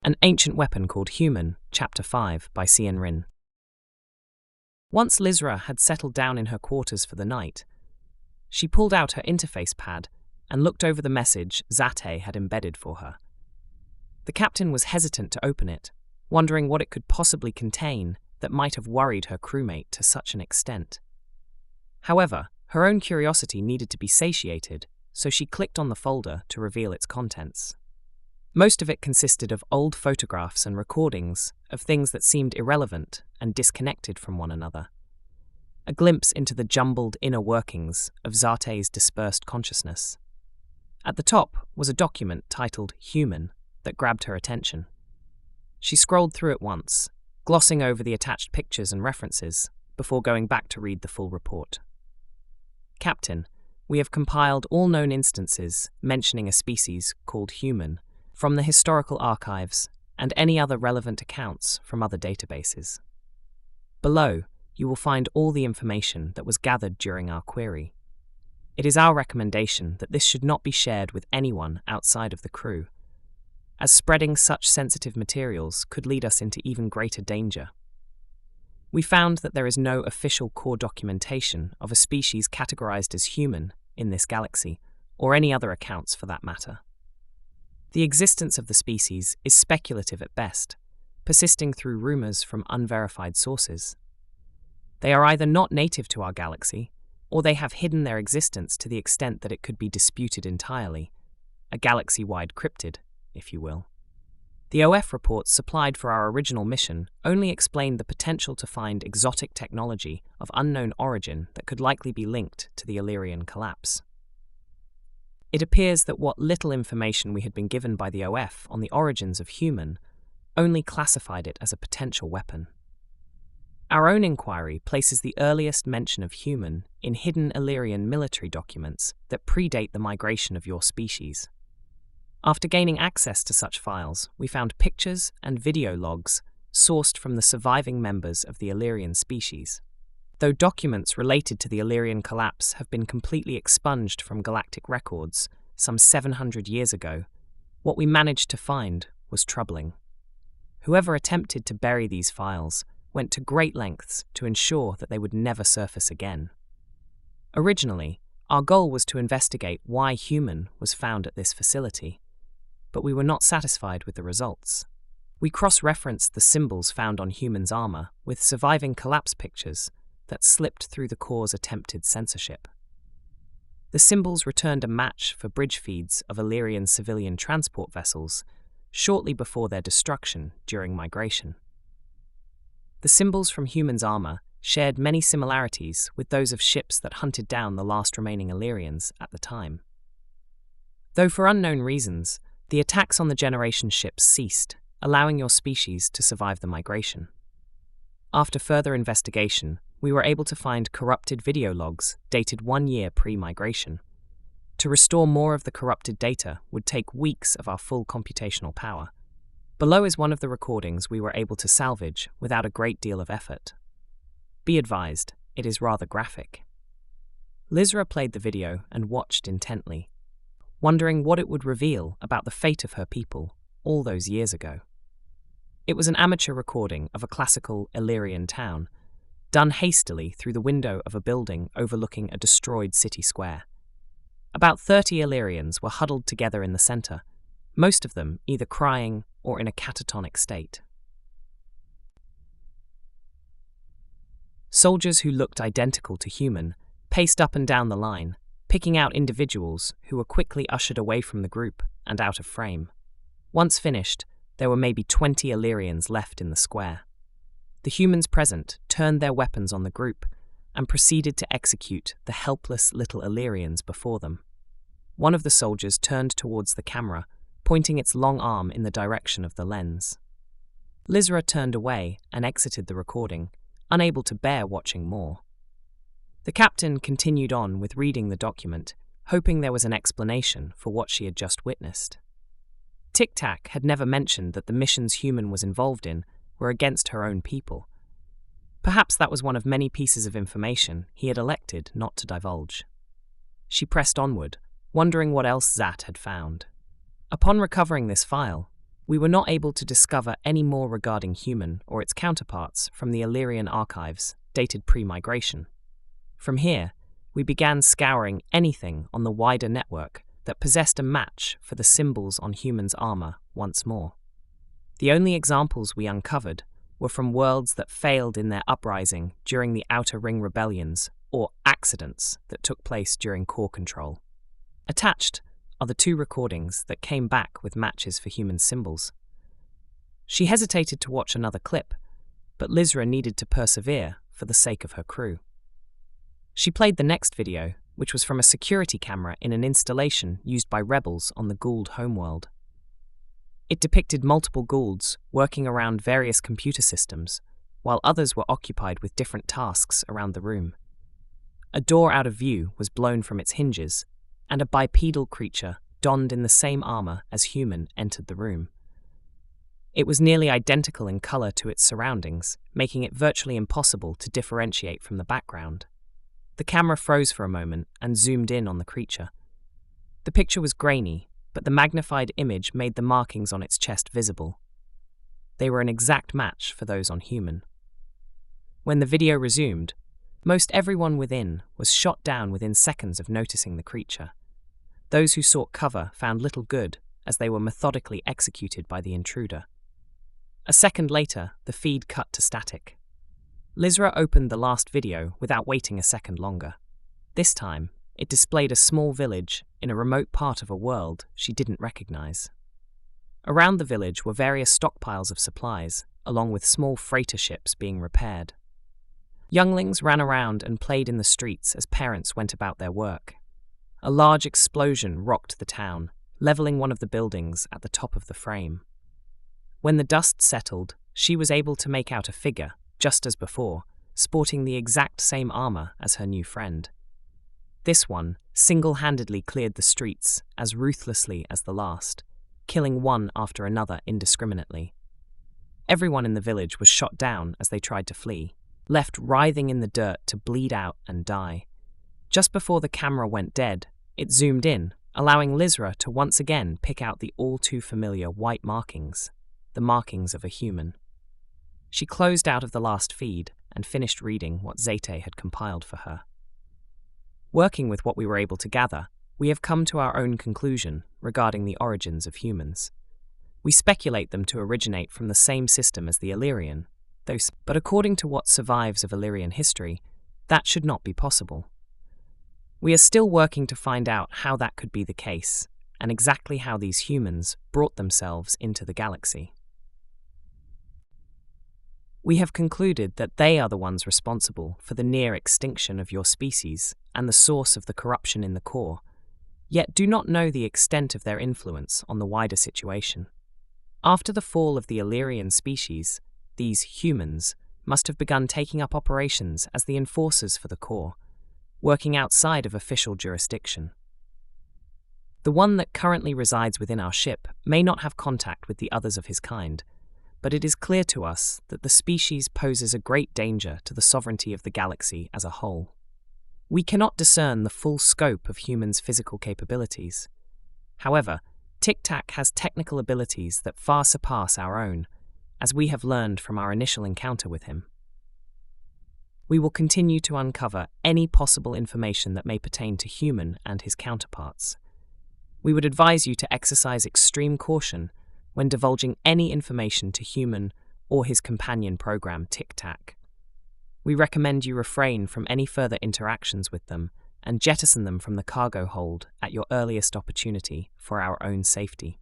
An Ancient Weapon Called Human, Chapter 5 by CnRhin. Once Lizra had settled down in her quarters for the night, she pulled out her interface pad and looked over the message Zate had embedded for her. The captain was hesitant to open it, wondering what it could possibly contain that might have worried her crewmate to such an extent. However, her own curiosity needed to be satiated, so she clicked on the folder to reveal its contents. Most of it consisted of old photographs and recordings of things that seemed irrelevant and disconnected from one another. A glimpse into the jumbled inner workings of Zate's dispersed consciousness. At the top was a document titled Human that grabbed her attention. She scrolled through it once, glossing over the attached pictures and references before going back to read the full report. Captain, we have compiled all known instances mentioning a species called human from the historical archives and any other relevant accounts from other databases. Below, you will find all the information that was gathered during our query. It is our recommendation that this should not be shared with anyone outside of the crew, as spreading such sensitive materials could lead us into even greater danger. We found that there is no official core documentation of a species categorized as human in this galaxy, or any other accounts for that matter. The existence of the species is speculative at best, persisting through rumors from unverified sources. They are either not native to our galaxy, or they have hidden their existence to the extent that it could be disputed entirely, a galaxy-wide cryptid, if you will. The OF reports supplied for our original mission only explained the potential to find exotic technology of unknown origin that could likely be linked to the Illyrian collapse. It appears that what little information we had been given by the OF on the origins of human only classified it as a potential weapon. Our own inquiry places the earliest mention of human in hidden Illyrian military documents that predate the migration of your species. After gaining access to such files, we found pictures and video logs sourced from the surviving members of the Illyrian species. Though documents related to the Illyrian collapse have been completely expunged from galactic records some 700 years ago, what we managed to find was troubling. Whoever attempted to bury these files went to great lengths to ensure that they would never surface again. Originally, our goal was to investigate why human was found at this facility, but we were not satisfied with the results. We cross-referenced the symbols found on human's armor with surviving collapse pictures that slipped through the Corps' attempted censorship. The symbols returned a match for bridge feeds of Illyrian civilian transport vessels shortly before their destruction during migration. The symbols from human's armor shared many similarities with those of ships that hunted down the last remaining Illyrians at the time. Though for unknown reasons, the attacks on the Generation ships ceased, allowing your species to survive the migration. After further investigation, we were able to find corrupted video logs dated 1 year pre-migration. To restore more of the corrupted data would take weeks of our full computational power. Below is one of the recordings we were able to salvage without a great deal of effort. Be advised, it is rather graphic. Lizra played the video and watched intently, wondering what it would reveal about the fate of her people all those years ago. It was an amateur recording of a classical Illyrian town, done hastily through the window of a building overlooking a destroyed city square. About 30 Illyrians were huddled together in the center, most of them either crying or in a catatonic state. Soldiers who looked identical to human paced up and down the line, picking out individuals who were quickly ushered away from the group and out of frame. Once finished, there were maybe 20 Illyrians left in the square. The humans present turned their weapons on the group and proceeded to execute the helpless little Illyrians before them. One of the soldiers turned towards the camera, pointing its long arm in the direction of the lens. Lizra turned away and exited the recording, unable to bear watching more. The captain continued on with reading the document, hoping there was an explanation for what she had just witnessed. Tic-Tac had never mentioned that the missions human was involved in were against her own people. Perhaps that was one of many pieces of information he had elected not to divulge. She pressed onward, wondering what else Zat had found. Upon recovering this file, we were not able to discover any more regarding Human or its counterparts from the Illyrian archives, dated pre-migration. From here, we began scouring anything on the wider network that possessed a match for the symbols on Human's armor once more. The only examples we uncovered were from worlds that failed in their uprising during the Outer Ring rebellions or accidents that took place during core control. Attached are the 2 recordings that came back with matches for Human symbols. She hesitated to watch another clip, but Lizra needed to persevere for the sake of her crew. She played the next video, which was from a security camera in an installation used by rebels on the Gould homeworld. It depicted multiple Goulds working around various computer systems, while others were occupied with different tasks around the room. A door out of view was blown from its hinges, and a bipedal creature donned in the same armor as Human entered the room. It was nearly identical in color to its surroundings, making it virtually impossible to differentiate from the background. The camera froze for a moment and zoomed in on the creature. The picture was grainy, but the magnified image made the markings on its chest visible. They were an exact match for those on Human. When the video resumed, most everyone within was shot down within seconds of noticing the creature. Those who sought cover found little good as they were methodically executed by the intruder. A second later, the feed cut to static. Lizra opened the last video without waiting a second longer. This time, it displayed a small village in a remote part of a world she didn't recognize. Around the village were various stockpiles of supplies, along with small freighter ships being repaired. Younglings ran around and played in the streets as parents went about their work. A large explosion rocked the town, leveling one of the buildings at the top of the frame. When the dust settled, she was able to make out a figure, just as before, sporting the exact same armor as her new friend. This one single-handedly cleared the streets as ruthlessly as the last, killing one after another indiscriminately. Everyone in the village was shot down as they tried to flee, left writhing in the dirt to bleed out and die. Just before the camera went dead, it zoomed in, allowing Lizra to once again pick out the all-too-familiar white markings, the markings of a human. She closed out of the last feed and finished reading what Zayte had compiled for her. Working with what we were able to gather, we have come to our own conclusion regarding the origins of humans. We speculate them to originate from the same system as the Illyrian, but according to what survives of Illyrian history, that should not be possible. We are still working to find out how that could be the case, and exactly how these humans brought themselves into the galaxy. We have concluded that they are the ones responsible for the near-extinction of your species and the source of the corruption in the core, yet do not know the extent of their influence on the wider situation. After the fall of the Illyrian species, these humans must have begun taking up operations as the enforcers for the core, working outside of official jurisdiction. The one that currently resides within our ship may not have contact with the others of his kind, but it is clear to us that the species poses a great danger to the sovereignty of the galaxy as a whole. We cannot discern the full scope of humans' physical capabilities. However, Tic-Tac has technical abilities that far surpass our own, as we have learned from our initial encounter with him. We will continue to uncover any possible information that may pertain to Human and his counterparts. We would advise you to exercise extreme caution when divulging any information to Human or his companion program Tic-Tac. We recommend you refrain from any further interactions with them and jettison them from the cargo hold at your earliest opportunity for our own safety.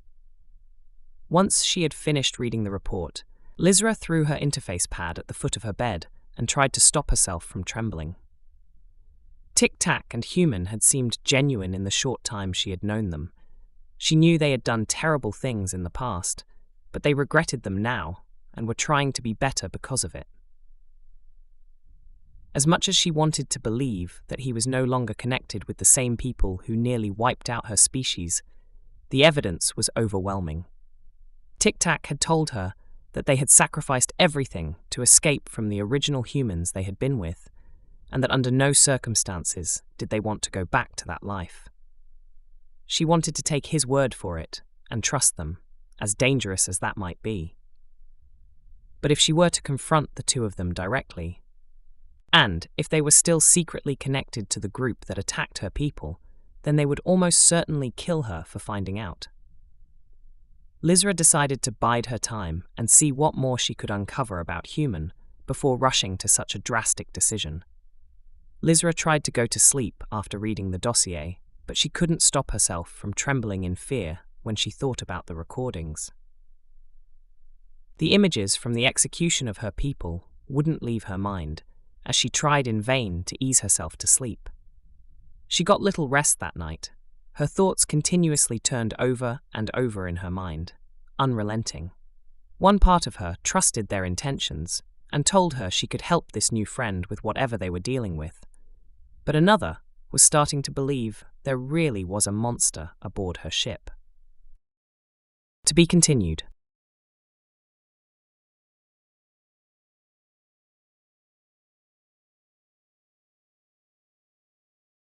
Once she had finished reading the report, Lizra threw her interface pad at the foot of her bed and tried to stop herself from trembling. Tic-Tac and Human had seemed genuine in the short time she had known them. She knew they had done terrible things in the past, but they regretted them now and were trying to be better because of it. As much as she wanted to believe that he was no longer connected with the same people who nearly wiped out her species, the evidence was overwhelming. Tic-Tac had told her that they had sacrificed everything to escape from the original humans they had been with, and that under no circumstances did they want to go back to that life. She wanted to take his word for it and trust them, as dangerous as that might be. But if she were to confront the two of them directly, and if they were still secretly connected to the group that attacked her people, then they would almost certainly kill her for finding out. Lizra decided to bide her time and see what more she could uncover about Human before rushing to such a drastic decision. Lizra tried to go to sleep after reading the dossier, but she couldn't stop herself from trembling in fear when she thought about the recordings. The images from the execution of her people wouldn't leave her mind, as she tried in vain to ease herself to sleep. She got little rest that night. Her thoughts continuously turned over and over in her mind, unrelenting. One part of her trusted their intentions and told her she could help this new friend with whatever they were dealing with. But another was starting to believe there really was a monster aboard her ship. To be continued.